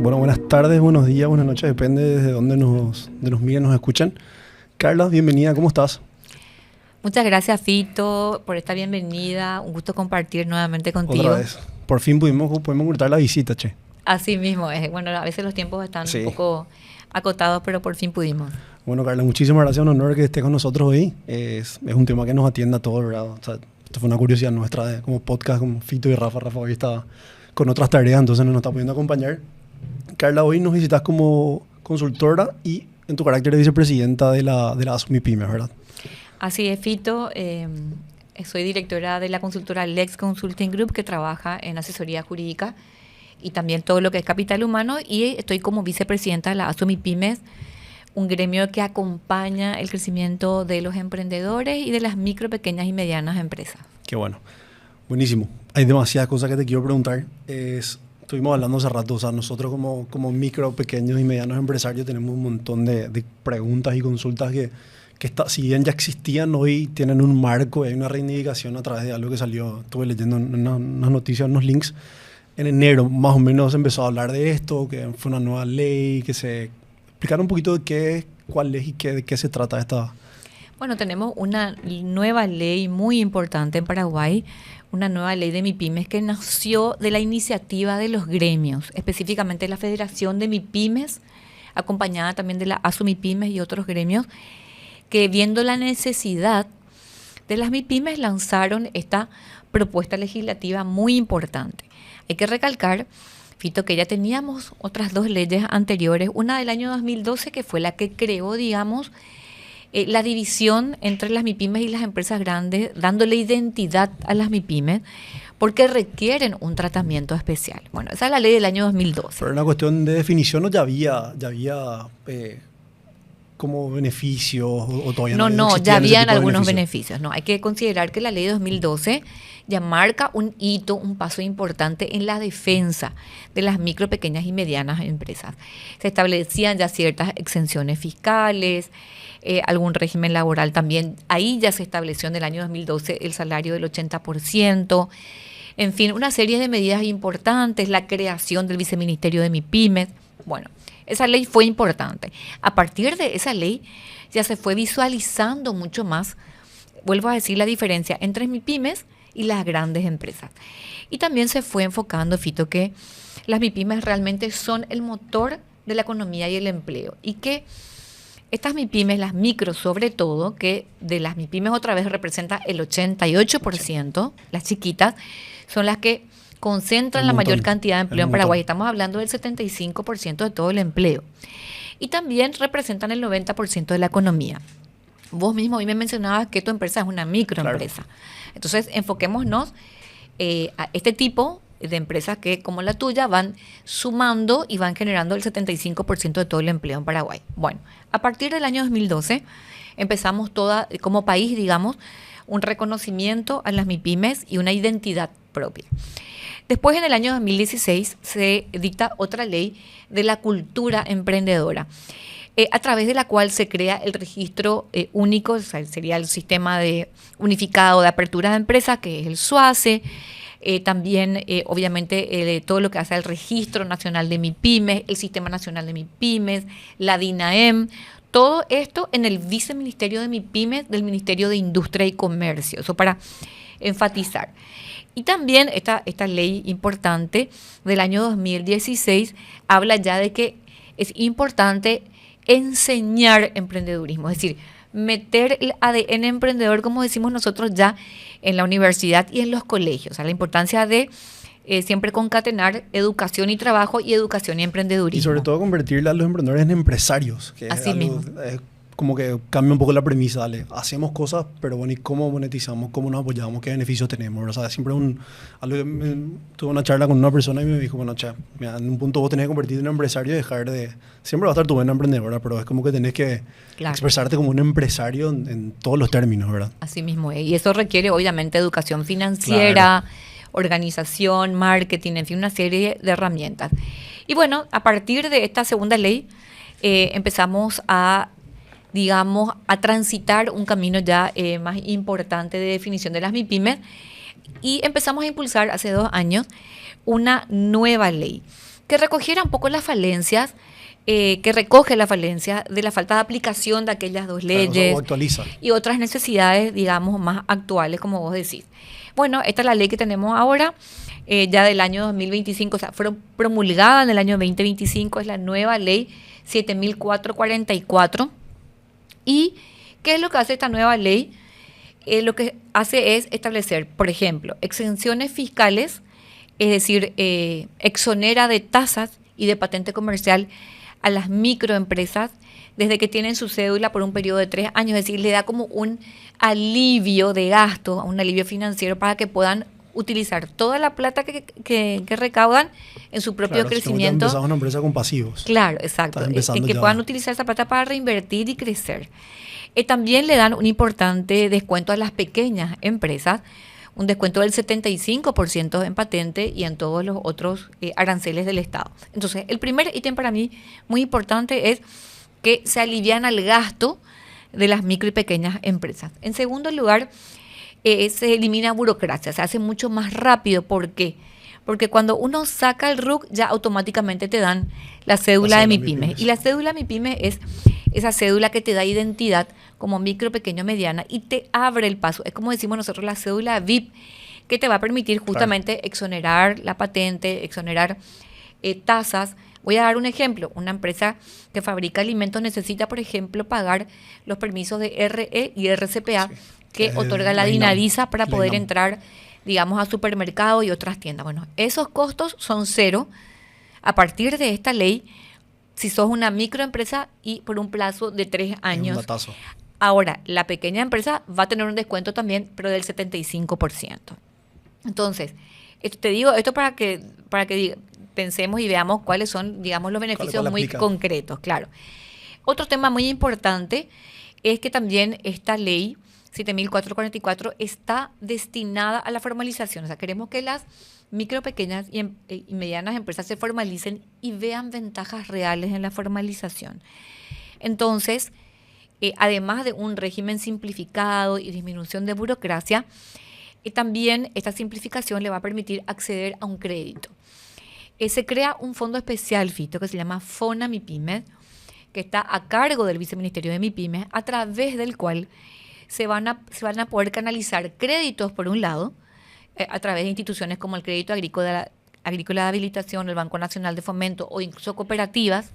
Bueno, buenas tardes, buenos días, buenas noches, depende desde dónde nos miren, nos escuchan. Carla, bienvenida, ¿cómo estás? Muchas gracias, Fito, por esta bienvenida. Un gusto compartir nuevamente Otra contigo. vez. Por fin pudimos concretar la visita, che. Así mismo es. Bueno, a veces los tiempos están un Sí. poco acotados, pero por fin pudimos. Bueno, Carla, muchísimas gracias, un honor que estés con nosotros hoy. Es un tema que nos atiende a todos, ¿verdad? O sea, esto fue una curiosidad nuestra como podcast, como Fito y Rafa. Rafa hoy está con otras tareas, entonces no nos está pudiendo acompañar. Carla, hoy nos visitas como consultora y en tu carácter de vicepresidenta de la ASUMIPYMES, ¿verdad? Así es, Fito. Soy directora de la consultora Lex Consulting Group, que trabaja en asesoría jurídica y también todo lo que es capital humano, y estoy como vicepresidenta de la ASUMIPYMES, un gremio que acompaña el crecimiento de los emprendedores y de las micro, pequeñas y medianas empresas. Qué bueno. Buenísimo. Hay demasiadas cosas que te quiero preguntar. Estuvimos hablando hace rato, o sea, nosotros como micro, pequeños y medianos empresarios tenemos un montón de preguntas y consultas que si bien ya existían, hoy tienen un marco y hay una reivindicación a través de algo que salió. Estuve leyendo unas noticias, unos links. En enero más o menos se empezó a hablar de esto, que fue una nueva ley, que se explicar un poquito de qué es, cuál es y de qué se trata esta. Bueno, tenemos una nueva ley muy importante en Paraguay, una nueva ley de MIPYMES que nació de la iniciativa de los gremios, específicamente la Federación de MIPYMES, acompañada también de la ASUMIPYMES y otros gremios, que viendo la necesidad de las MIPYMES lanzaron esta propuesta legislativa muy importante. Hay que recalcar, Fito, que ya teníamos otras dos leyes anteriores, una del año 2012 que fue la que creó, digamos, la división entre las MIPYMES y las empresas grandes, dándole identidad a las MIPYMES, porque requieren un tratamiento especial. Bueno, esa es la ley del año 2012. Pero una cuestión de definición, ¿o ya había como beneficios o todavía No, existían ya habían ese tipo de algunos beneficios? beneficios. No, hay que considerar que la ley de 2012 ya marca un hito, un paso importante en la defensa de las micro, pequeñas y medianas empresas. Se establecían ya ciertas exenciones fiscales, algún régimen laboral también. Ahí ya se estableció en el año 2012 el salario del 80%. En fin, una serie de medidas importantes, la creación del viceministerio de MIPYMES. Bueno, esa ley fue importante. A partir de esa ley ya se fue visualizando mucho más, vuelvo a decir, la diferencia entre MIPYMES y las grandes empresas. Y también se fue enfocando, Fito, que las MIPYMES realmente son el motor de la economía y el empleo. Y que estas MIPYMES, las micros sobre todo, que de las MIPYMES otra vez representa el 88%, las chiquitas, son las que concentran la mayor cantidad de empleo en Paraguay. Estamos hablando del 75% de todo el empleo. Y también representan el 90% de la economía. Vos mismo hoy me mencionabas que tu empresa es una microempresa. Claro. Entonces, enfoquémonos a este tipo de empresas que, como la tuya, van sumando y van generando el 75% de todo el empleo en Paraguay. Bueno, a partir del año 2012 empezamos como país, digamos, un reconocimiento a las MIPYMES y una identidad propia. Después, en el año 2016, se dicta otra ley de la cultura emprendedora, a través de la cual se crea el registro único, o sea, sería el sistema unificado de apertura de empresas, que es el SUACE. También, obviamente, todo lo que hace al Registro Nacional de MIPYMES, el Sistema Nacional de MIPYMES, la DINAEM, todo esto en el Viceministerio de MIPYMES del Ministerio de Industria y Comercio. Eso para enfatizar. Y también esta ley importante del año 2016 habla ya de que es importante enseñar emprendedurismo, es decir, meter el ADN emprendedor, como decimos nosotros, ya en la universidad y en los colegios. O sea, la importancia de siempre concatenar educación y trabajo y educación y emprendedurismo. Y sobre todo convertir a los emprendedores en empresarios. Que así es algo, mismo. Como que cambia un poco la premisa. Dale, hacemos cosas, pero bueno, ¿y cómo monetizamos? ¿Cómo nos apoyamos? ¿Qué beneficios tenemos? O sea, siempre tuve una charla con una persona y me dijo, bueno, mira, en un punto vos tenés que convertirte en un empresario y dejar de... Siempre va a estar tu buena emprendedora, pero es como que tenés que expresarte como un empresario en todos los términos, ¿verdad? Así mismo es. Y eso requiere, obviamente, educación financiera, organización, marketing, en fin, una serie de herramientas. Y bueno, a partir de esta segunda ley, empezamos a transitar un camino ya más importante de definición de las MIPYMES, y empezamos a impulsar hace 2 años una nueva ley que recogiera un poco las falencias, que recoge la falencia de la falta de aplicación de aquellas dos leyes, claro, o actualiza. y otras necesidades, digamos, más actuales, como vos decís. Bueno, esta es la ley que tenemos ahora, ya del año 2025, o sea, fueron promulgadas en el año 2025, es la nueva ley 7444. ¿Y qué es lo que hace esta nueva ley? Lo que hace es establecer, por ejemplo, exenciones fiscales, es decir, exonera de tasas y de patente comercial a las microempresas desde que tienen su cédula por un periodo de 3 años, es decir, le da como un alivio de gasto, un alivio financiero para que puedan utilizar toda la plata que recaudan en su propio crecimiento. Empezamos una empresa con pasivos. Claro, exacto. Que puedan utilizar esa plata para reinvertir y crecer. También le dan un importante descuento a las pequeñas empresas, un descuento del 75% en patente y en todos los otros aranceles del Estado. Entonces, el primer ítem para mí muy importante es que se aliviana el gasto de las micro y pequeñas empresas. En segundo lugar, se elimina burocracia, se hace mucho más rápido. ¿Por qué? Porque cuando uno saca el RUC, ya automáticamente te dan la cédula de MIPYME. Y la cédula MIPYME es esa cédula que te da identidad como micro, pequeño, mediana y te abre el paso. Es como decimos nosotros, la cédula VIP, que te va a permitir justamente exonerar la patente, exonerar tasas. Voy a dar un ejemplo. Una empresa que fabrica alimentos necesita, por ejemplo, pagar los permisos de RE y RCPA que otorga la DINAVISA para poder entrar, digamos, a supermercados y otras tiendas. Bueno, esos costos son cero a partir de esta ley si sos una microempresa y por un plazo de 3 años. Un datazo. Ahora, la pequeña empresa va a tener un descuento también, pero del 75%. Entonces, te digo esto para que pensemos y veamos cuáles son, digamos, los beneficios muy concretos. Claro. Otro tema muy importante es que también esta ley 7444 está destinada a la formalización. O sea, queremos que las micro, pequeñas y medianas empresas se formalicen y vean ventajas reales en la formalización. Entonces, además de un régimen simplificado y disminución de burocracia, también esta simplificación le va a permitir acceder a un crédito. Se crea un fondo especial, Fito, que se llama FONA MIPYME, que está a cargo del Viceministerio de MIPYME, a través del cual se van a poder canalizar créditos, por un lado, a través de instituciones como el Crédito Agrícola de Habilitación, el Banco Nacional de Fomento o incluso cooperativas,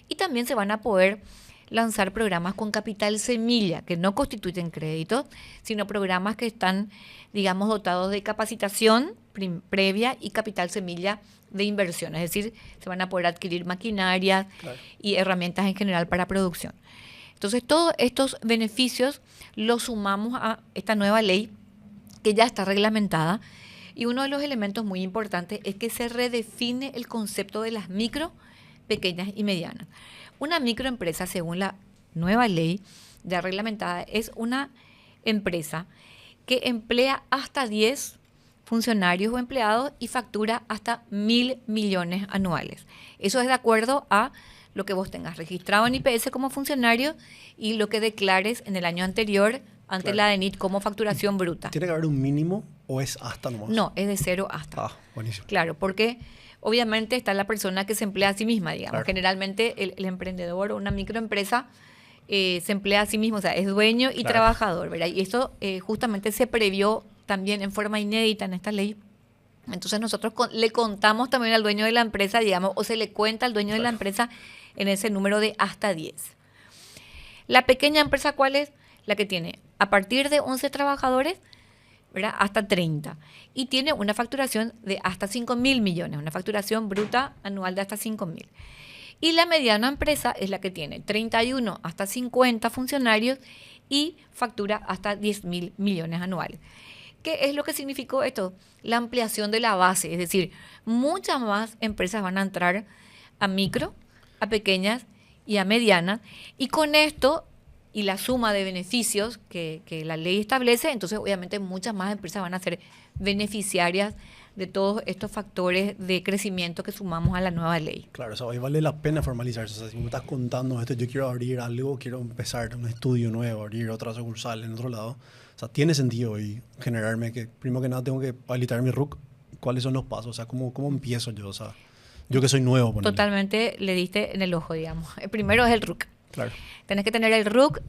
y también se van a poder lanzar programas con capital semilla, que no constituyen créditos, sino programas que están, digamos, dotados de capacitación previa y capital semilla de inversión. Es decir, se van a poder adquirir maquinarias y herramientas en general para producción. Entonces, todos estos beneficios los sumamos a esta nueva ley que ya está reglamentada, y uno de los elementos muy importantes es que se redefine el concepto de las micro, pequeñas y medianas. Una microempresa, según la nueva ley ya reglamentada, es una empresa que emplea hasta 10 funcionarios o empleados y factura hasta 1.000 millones anuales. Eso es de acuerdo a lo que vos tengas registrado en IPS como funcionario y lo que declares en el año anterior ante la DENIT como facturación bruta. ¿Tiene que haber un mínimo o es hasta nomás? No, es de 0 hasta. Ah, buenísimo. Claro, porque obviamente está la persona que se emplea a sí misma, digamos. Claro. Generalmente el emprendedor o una microempresa se emplea a sí mismo, o sea, es dueño y trabajador, ¿verdad? Y esto justamente se previó también en forma inédita en esta ley. Entonces nosotros le contamos también al dueño de la empresa, digamos, o se le cuenta al dueño de la empresa en ese número de hasta 10. La pequeña empresa, ¿cuál es? La que tiene a partir de 11 trabajadores, ¿verdad? Hasta 30. Y tiene una facturación de hasta 5.000 millones, una facturación bruta anual de hasta 5.000. Y la mediana empresa es la que tiene 31 hasta 50 funcionarios y factura hasta 10.000 millones anuales. ¿Qué es lo que significó esto? La ampliación de la base, es decir, muchas más empresas van a entrar a micro, a pequeñas y a medianas, y con esto y la suma de beneficios que la ley establece, entonces obviamente muchas más empresas van a ser beneficiarias de todos estos factores de crecimiento que sumamos a la nueva ley. Claro, o sea, hoy vale la pena formalizarse. O sea, si me estás contando esto, yo quiero abrir algo, quiero empezar un estudio nuevo, abrir otra sucursal en otro lado. O sea, tiene sentido hoy generarme que, primero que nada, tengo que habilitar mi RUC. ¿Cuáles son los pasos? O sea, ¿cómo empiezo yo? O sea, Yo que soy nuevo, ponele. Totalmente le diste en el ojo, digamos. El primero es el RUC. Claro. Tenés que tener el RUC.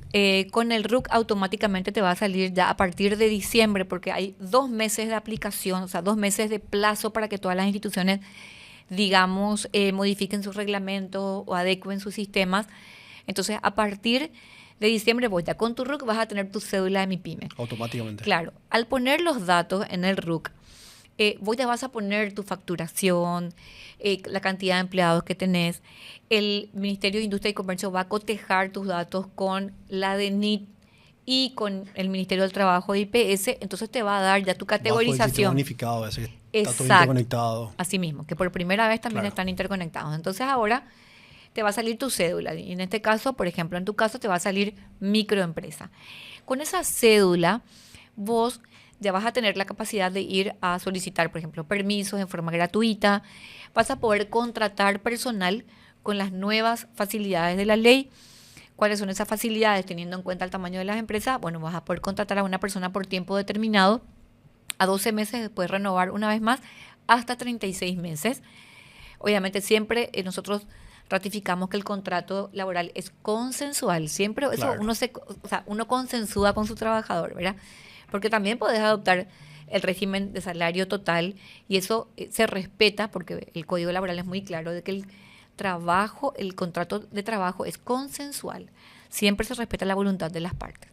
Con el RUC automáticamente te va a salir ya a partir de diciembre, porque hay 2 meses de aplicación, o sea, 2 meses de plazo para que todas las instituciones, digamos, modifiquen sus reglamentos o adecuen sus sistemas. Entonces, a partir de diciembre, vos ya con tu RUC vas a tener tu cédula de MIPYME. Automáticamente. Claro, al poner los datos en el RUC, vos ya vas a poner tu facturación, la cantidad de empleados que tenés. El Ministerio de Industria y Comercio va a cotejar tus datos con la DENIT y con el Ministerio del Trabajo de IPS, entonces te va a dar ya tu Bajo el sistema categorización. unificado ese, que está todo Exacto. interconectado. Así mismo, que por primera vez también Claro. están interconectados. Entonces ahora te va a salir tu cédula. Y en este caso, por ejemplo, en tu caso te va a salir microempresa. Con esa cédula, vos ya vas a tener la capacidad de ir a solicitar, por ejemplo, permisos en forma gratuita. Vas a poder contratar personal con las nuevas facilidades de la ley. ¿Cuáles son esas facilidades? Teniendo en cuenta el tamaño de las empresas, bueno, vas a poder contratar a una persona por tiempo determinado, a 12 meses, después renovar una vez más, hasta 36 meses. Obviamente siempre nosotros ratificamos que el contrato laboral es consensual. Siempre eso Claro. uno consensúa con su trabajador, ¿verdad? Porque también podés adoptar el régimen de salario total y eso se respeta porque el Código Laboral es muy claro de que el contrato de trabajo es consensual. Siempre se respeta la voluntad de las partes.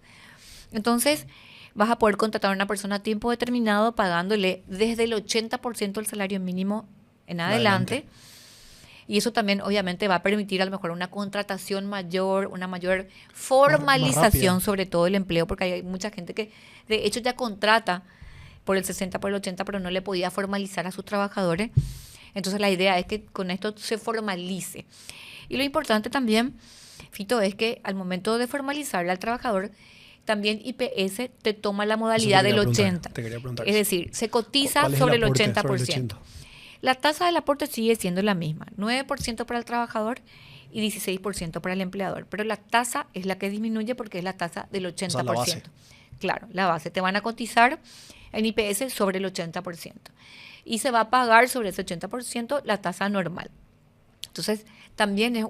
Entonces, vas a poder contratar a una persona a tiempo determinado pagándole desde el 80% del salario mínimo en adelante. Y eso también obviamente va a permitir a lo mejor una contratación mayor, una mayor formalización rápida. sobre todo el empleo, porque hay mucha gente que de hecho ya contrata por el 60, por el 80, pero no le podía formalizar a sus trabajadores. Entonces la idea es que con esto se formalice. Y lo importante también, Fito, es que al momento de formalizar al trabajador, también IPS te toma la modalidad del 80. Te quería preguntar Es eso. decir, se cotiza ¿Cuál es sobre el aporte 80%. sobre el 80? La tasa del aporte sigue siendo la misma, 9% para el trabajador y 16% para el empleador, pero la tasa es la que disminuye porque es la tasa del 80%. O sea, la base. Claro, la base. Te van a cotizar en IPS sobre el 80% y se va a pagar sobre ese 80% la tasa normal. Entonces, también es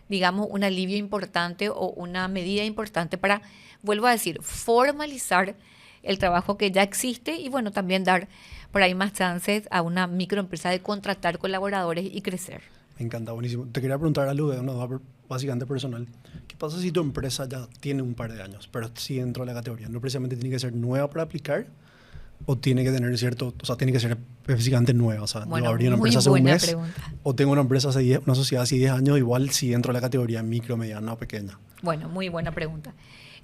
digamos, un alivio importante o una medida importante para, vuelvo a decir, formalizar el trabajo que ya existe y, bueno, también dar por ahí más chances a una microempresa de contratar colaboradores y crecer. Me encanta, buenísimo. Te quería preguntar algo de una duda básicamente personal. ¿Qué pasa si tu empresa ya tiene un par de años, pero sí dentro de la categoría? ¿No precisamente tiene que ser nueva para aplicar? ¿O tiene que tener tiene que ser específicamente nueva? O sea, Bueno, yo abrí una muy empresa hace un buena mes, pregunta. o tengo una empresa una sociedad hace 10 años, igual sí dentro de la categoría micro, mediana o pequeña. Bueno, muy buena pregunta.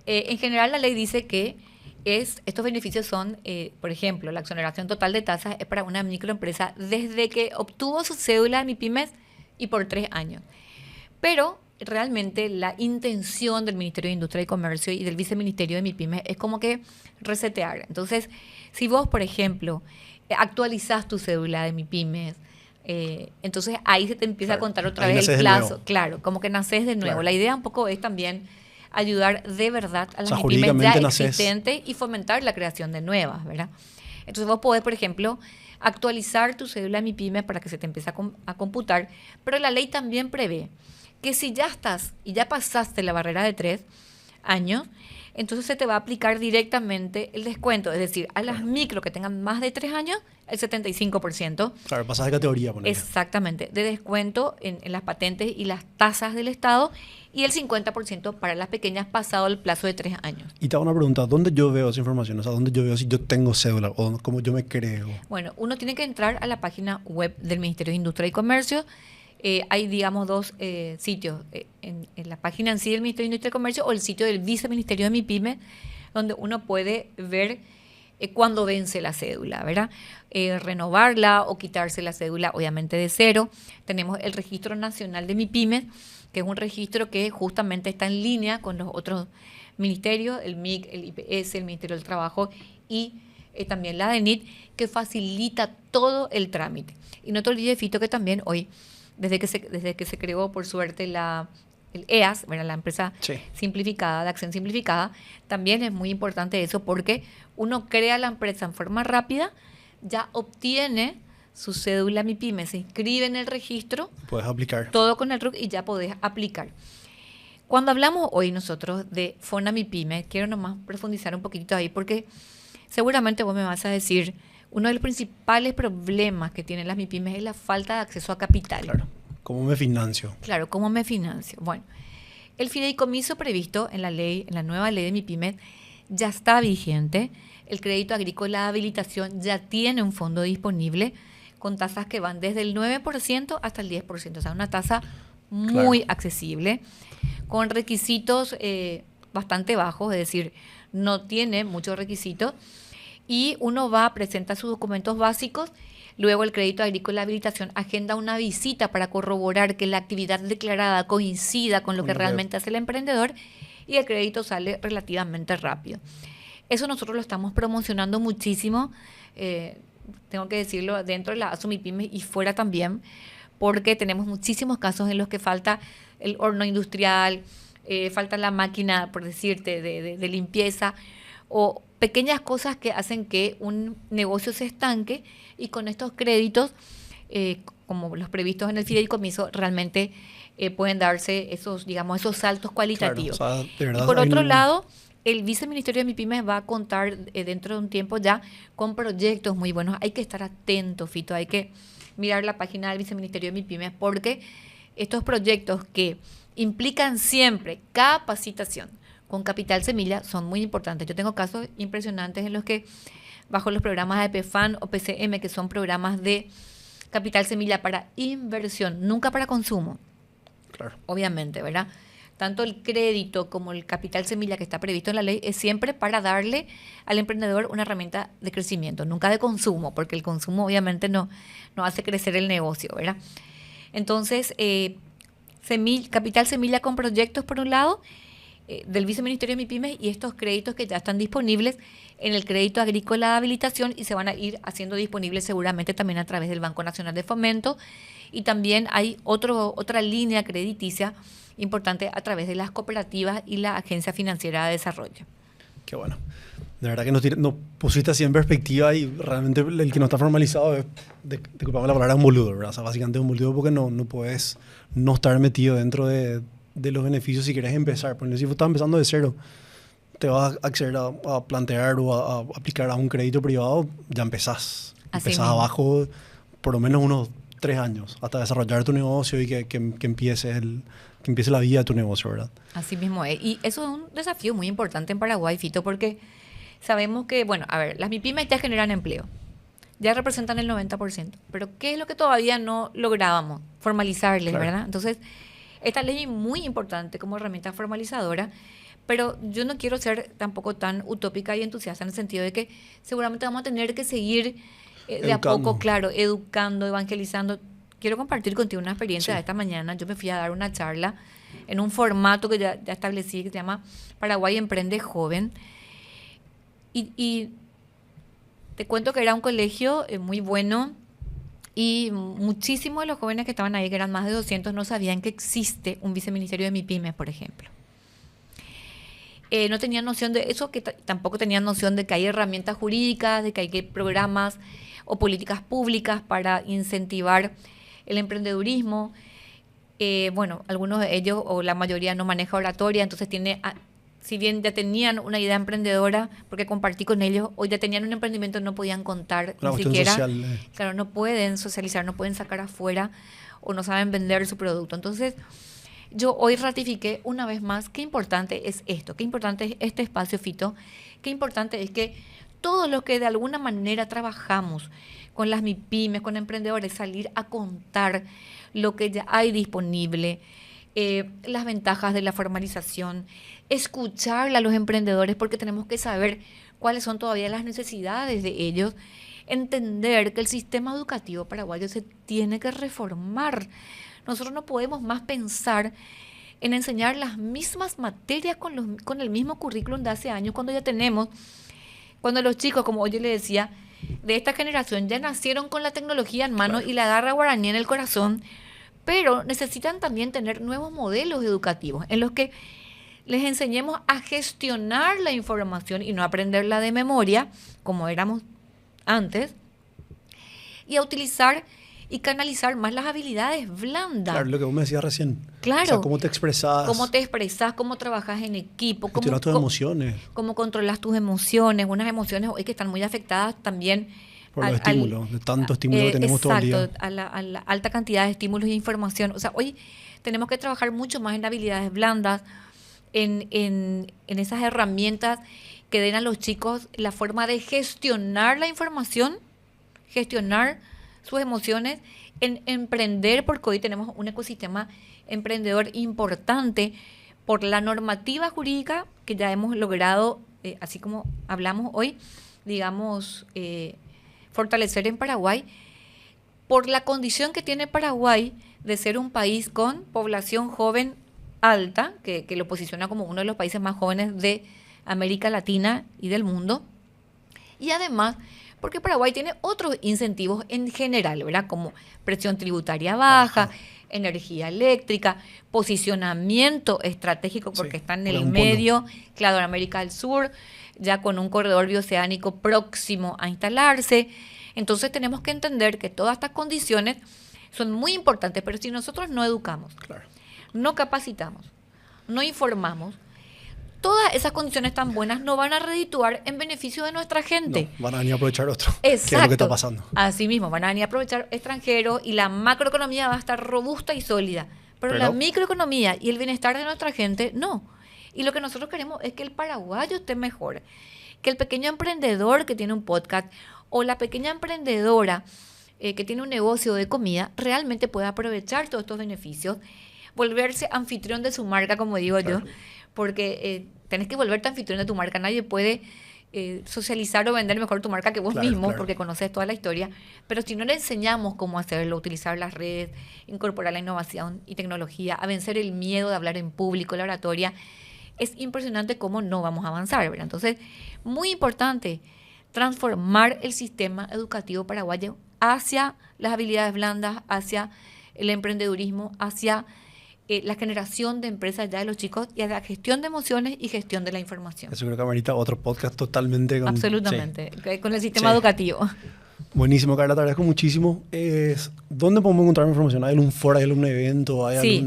En general, la ley dice que estos beneficios son, por ejemplo, la exoneración total de tasas es para una microempresa desde que obtuvo su cédula de MIPYMES y por 3 años. Pero realmente la intención del Ministerio de Industria y Comercio y del Viceministerio de MIPYMES es como que resetear. Entonces, si vos, por ejemplo, actualizás tu cédula de MIPYMES, entonces ahí se te empieza a contar otra Ahí vez el nacés de plazo. nuevo. Claro, como que nacés de nuevo. Claro. La idea un poco es también ayudar de verdad a las sea, MIPYMES ya jurídicamente nacés. existentes y fomentar la creación de nuevas, ¿verdad? Entonces vos podés, por ejemplo, actualizar tu cédula de MIPYME para que se te empiece a computar, pero la ley también prevé que si ya estás y ya pasaste la barrera de 3 años, entonces se te va a aplicar directamente el descuento, es decir, a las micro que tengan más de 3 años, el 75%. Claro, pasas de categoría, ponele. Exactamente, de descuento en las patentes y las tasas del Estado y el 50% para las pequeñas pasado el plazo de 3 años. Y te hago una pregunta, ¿dónde yo veo esa información? O sea, ¿dónde yo veo si yo tengo cédula o cómo yo me creo? Bueno, uno tiene que entrar a la página web del Ministerio de Industria y Comercio. Hay, digamos, 2 sitios, en la página en sí del Ministerio de Industria y Comercio o el sitio del Viceministerio de MIPYME, donde uno puede ver cuándo vence la cédula, ¿verdad? Renovarla o quitarse la cédula, obviamente de cero. Tenemos el Registro Nacional de MIPYME, que es un registro que justamente está en línea con los otros ministerios, el MIC, el IPS, el Ministerio del Trabajo y también la DENIT, que facilita todo el trámite. Y no te olvides, Fito, que también hoy, desde que se creó, por suerte, el EAS, ¿verdad? La empresa simplificada, de acción simplificada, también es muy importante eso porque uno crea la empresa en forma rápida, ya obtiene su cédula MIPYME, se inscribe en el registro, Puedes aplicar. todo con el RUC y ya podés aplicar. Cuando hablamos hoy nosotros de Fona MIPYME, quiero nomás profundizar un poquito ahí porque seguramente vos me vas a decir, uno de los principales problemas que tienen las MIPYMEs es la falta de acceso a capital. Claro. ¿Cómo me financio? Claro, ¿cómo me financio? Bueno, el fideicomiso previsto en la ley, en la nueva ley de MIPYME, ya está vigente. El crédito agrícola de habilitación ya tiene un fondo disponible con tasas que van desde el 9% hasta el 10%, o sea, una tasa muy accesible, con requisitos bastante bajos, es decir, no tiene muchos requisitos, y uno va, presenta sus documentos básicos, luego el crédito agrícola de habilitación agenda una visita para corroborar que la actividad declarada coincida con lo que realmente hace el emprendedor, y el crédito sale relativamente rápido. Eso nosotros lo estamos promocionando muchísimo, tengo que decirlo, dentro de la ASUMIPYME y fuera también, porque tenemos muchísimos casos en los que falta el horno industrial, falta la máquina, por decirte, de limpieza, o pequeñas cosas que hacen que un negocio se estanque, y con estos créditos, como los previstos en el fideicomiso, realmente pueden darse esos, digamos, esos saltos cualitativos. Claro, o sea, de verdad, y por otro lado, el Viceministerio de MIPYMES va a contar dentro de un tiempo ya con proyectos muy buenos. Hay que estar atento, Fito, hay que mirar la página del Viceministerio de MIPYMES, porque estos proyectos que implican siempre capacitación con capital semilla son muy importantes. Yo tengo casos impresionantes en los que bajo los programas de PFAN o PCM, que son programas de capital semilla para inversión, nunca para consumo. Claro. Obviamente, ¿verdad? Tanto el crédito como el capital semilla que está previsto en la ley es siempre para darle al emprendedor una herramienta de crecimiento, nunca de consumo, porque el consumo obviamente no hace crecer el negocio, ¿verdad? Entonces, capital semilla con proyectos por un lado, del Viceministerio de MIPYMES, y estos créditos que ya están disponibles en el crédito agrícola de habilitación y se van a ir haciendo disponibles seguramente también a través del Banco Nacional de Fomento, y también hay otra línea crediticia importante a través de las cooperativas y la Agencia Financiera de Desarrollo. Qué bueno. De verdad que nos pusiste así en perspectiva, y realmente el que no está formalizado es, disculpame la palabra, un boludo, ¿verdad? O sea, básicamente es un boludo porque no puedes no estar metido dentro de los beneficios si quieres empezar. Porque si vos estás empezando de cero, te vas a acceder a plantear o a aplicar a un crédito privado, ya empezás. Empezás abajo por lo menos unos 3 años hasta desarrollar tu negocio y que empiece la vida de tu negocio, ¿verdad? Así mismo es. Y eso es un desafío muy importante en Paraguay, Fito, porque sabemos que, bueno, a ver, las MIPYMEs ya generan empleo, ya representan el 90%, pero ¿qué es lo que todavía no lográbamos? Formalizarles, claro, ¿verdad? Entonces, esta ley es muy importante como herramienta formalizadora, pero yo no quiero ser tampoco tan utópica y entusiasta en el sentido de que seguramente vamos a tener que seguir de a poco, claro, educando, evangelizando. Quiero compartir contigo una experiencia de esta mañana. Yo me fui a dar una charla en un formato que ya establecí, que se llama Paraguay Emprende Joven. Y te cuento que era un colegio muy bueno, y muchísimos de los jóvenes que estaban ahí, que eran más de 200, no sabían que existe un viceministerio de MIPYMES, por ejemplo. No tenían noción de eso, que tampoco tenían noción de que hay herramientas jurídicas, de que hay programas o políticas públicas para incentivar el emprendedurismo. Bueno, algunos de ellos o la mayoría no maneja oratoria, entonces si bien ya tenían una idea emprendedora, porque compartí con ellos, hoy ya tenían un emprendimiento, no podían contar ni siquiera, social, claro, no pueden socializar, no pueden sacar afuera o no saben vender su producto. Entonces, yo hoy ratifiqué una vez más qué importante es esto, qué importante es este espacio, Fito, qué importante es que todos los que de alguna manera trabajamos con las MIPYMEs, con emprendedores, salir a contar lo que ya hay disponible, las ventajas de la formalización, escucharle a los emprendedores, porque tenemos que saber cuáles son todavía las necesidades de ellos, entender que el sistema educativo paraguayo se tiene que reformar. Nosotros no podemos más pensar en enseñar las mismas materias con el mismo currículum de hace años, cuando los chicos, como yo le decía, de esta generación ya nacieron con la tecnología en mano, claro, y la garra guaraní en el corazón, pero necesitan también tener nuevos modelos educativos en los que les enseñemos a gestionar la información y no aprenderla de memoria, como éramos antes, y a utilizar y canalizar más las habilidades blandas. Claro, lo que vos me decías recién. Claro. O sea, cómo te expresás. Cómo te expresás, cómo trabajas en equipo. Gestionas tus emociones. Cómo controlas tus emociones. Unas emociones hoy que están muy afectadas también. Por los estímulos, de tanto estímulo que tenemos todo el día. Exacto, a la alta cantidad de estímulos e información. O sea, hoy tenemos que trabajar mucho más en habilidades blandas, en esas herramientas que den a los chicos la forma de gestionar la información, gestionar sus emociones, en emprender, porque hoy tenemos un ecosistema emprendedor importante por la normativa jurídica que ya hemos logrado, así como hablamos hoy, digamos, fortalecer en Paraguay, por la condición que tiene Paraguay de ser un país con población joven alta, que lo posiciona como uno de los países más jóvenes de América Latina y del mundo, y además porque Paraguay tiene otros incentivos en general, ¿verdad? Como presión tributaria baja, energía eléctrica, posicionamiento estratégico porque está en el medio, claro, de América del Sur, ya con un corredor bioceánico próximo a instalarse. Entonces tenemos que entender que todas estas condiciones son muy importantes, pero si nosotros no educamos, no capacitamos, no informamos, todas esas condiciones tan buenas no van a redituar en beneficio de nuestra gente. No, van a venir a aprovechar otro. Exacto. Que es lo que está pasando. Así mismo, van a venir a aprovechar extranjeros y la macroeconomía va a estar robusta y sólida. Pero la microeconomía y el bienestar de nuestra gente, no. Y lo que nosotros queremos es que el paraguayo esté mejor. Que el pequeño emprendedor que tiene un podcast o la pequeña emprendedora que tiene un negocio de comida realmente pueda aprovechar todos estos beneficios, volverse anfitrión de su marca, como digo yo, porque tenés que volverte anfitrión de tu marca. Nadie puede socializar o vender mejor tu marca que vos mismo, porque conoces toda la historia. Pero si no le enseñamos cómo hacerlo, utilizar las redes, incorporar la innovación y tecnología, a vencer el miedo de hablar en público, la oratoria, es impresionante cómo no vamos a avanzar, ¿verdad? Entonces, muy importante transformar el sistema educativo paraguayo hacia las habilidades blandas, hacia el emprendedurismo, hacia la generación de empresas ya de los chicos y a la gestión de emociones y gestión de la información. Eso creo que amerita otro podcast totalmente. Absolutamente, con el sistema educativo. Buenísimo, Carla, te agradezco muchísimo. ¿Dónde podemos encontrar información? ¿Hay algún foro, hay algún evento, hay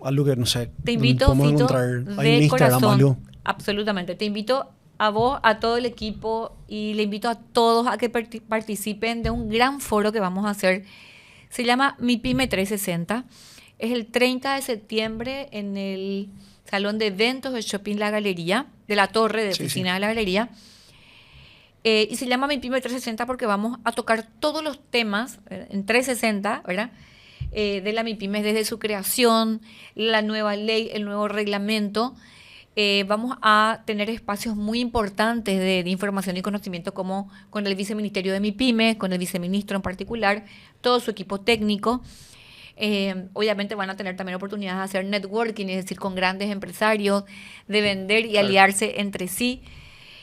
algo que, no sé, te invito, podemos Fito, encontrar? ¿Hay de un Instagram, corazón, algo? Absolutamente, te invito a vos, a todo el equipo y le invito a todos a que participen de un gran foro que vamos a hacer. Se llama MIPYME 360. Es el 30 de septiembre en el Salón de Eventos del Shopping La Galería, de la torre de oficina de la Galería. Y se llama MIPYME 360 porque vamos a tocar todos los temas en 360, ¿verdad? De la MIPYME desde su creación, la nueva ley, el nuevo reglamento. Vamos a tener espacios muy importantes de información y conocimiento, como con el viceministerio de MIPYME, con el viceministro en particular, todo su equipo técnico. Obviamente van a tener también oportunidades de hacer networking, es decir, con grandes empresarios, de vender y aliarse entre sí.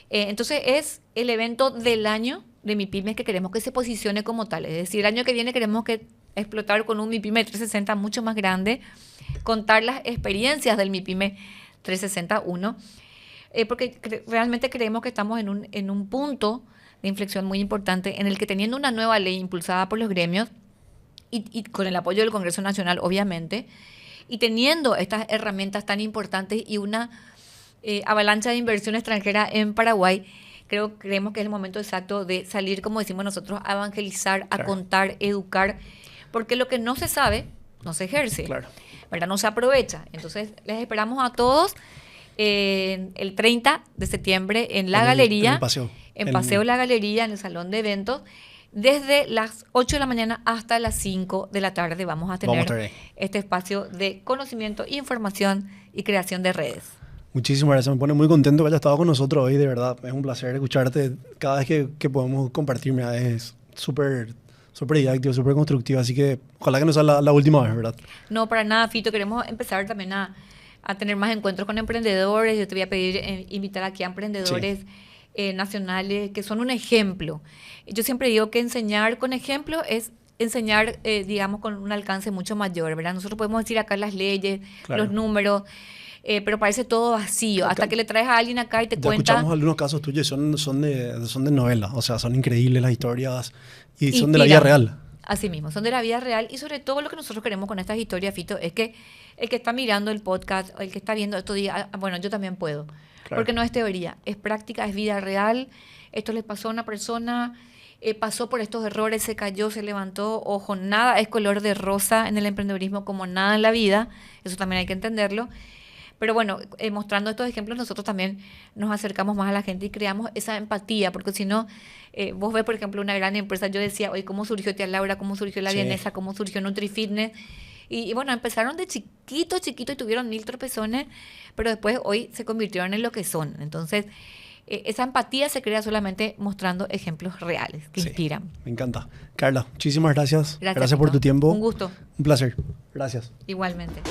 Entonces es el evento del año de MIPYME que queremos que se posicione como tal. Es decir, el año que viene queremos que explotar con un MIPYME 360 mucho más grande, contar las experiencias del MIPYME 361, porque realmente creemos que estamos en un punto de inflexión muy importante en el que, teniendo una nueva ley impulsada por los gremios, y con el apoyo del Congreso Nacional, obviamente, y teniendo estas herramientas tan importantes y una avalancha de inversión extranjera en Paraguay, creemos que es el momento exacto de salir, como decimos nosotros, a evangelizar, a contar, educar, porque lo que no se sabe, no se ejerce, ¿verdad? No se aprovecha. Entonces, les esperamos a todos el 30 de septiembre en la Galería, en Paseo La Galería, en el Salón de Eventos. Desde las 8 de la mañana hasta las 5 de la tarde vamos a tener este espacio de conocimiento, información y creación de redes. Muchísimas gracias, me pone muy contento que hayas estado con nosotros hoy, de verdad. Es un placer escucharte cada vez que podemos compartir. Mira, es súper didáctico, súper constructivo, así que ojalá que no sea la última vez, ¿verdad? No, para nada, Fito. Queremos empezar también a tener más encuentros con emprendedores. Yo te voy a pedir invitar aquí a emprendedores nacionales que son un ejemplo. Yo siempre digo que enseñar con ejemplo es enseñar, digamos, con un alcance mucho mayor, ¿verdad? Nosotros podemos decir acá las leyes, los números, pero parece todo vacío. Acá, hasta que le traes a alguien acá y te ya cuenta... escuchamos algunos casos tuyos y son de novela. O sea, son increíbles las historias y son Inspiran. de la vida real. Así mismo, son de la vida real y sobre todo lo que nosotros queremos con estas historias, Fito, es que el que está mirando el podcast o el que está viendo esto diga, bueno, yo también puedo. Claro. Porque no es teoría, es práctica, es vida real. Esto le pasó a una persona, pasó por estos errores, se cayó, se levantó. Ojo, nada es color de rosa en el emprendedurismo como nada en la vida. Eso también hay que entenderlo. Pero bueno, mostrando estos ejemplos, nosotros también nos acercamos más a la gente y creamos esa empatía, porque si no, vos ves, por ejemplo, una gran empresa, yo decía, oye, ¿cómo surgió Tía Laura? ¿Cómo surgió La Vienesa? ¿Cómo surgió NutriFitness? Y bueno, empezaron de chiquito y tuvieron 1000 tropezones, pero después hoy se convirtieron en lo que son. Entonces, esa empatía se crea solamente mostrando ejemplos reales que inspiran. Me encanta. Carla, muchísimas gracias. Gracias Gracias por tu tiempo. Un gusto. Un placer. Gracias. Igualmente.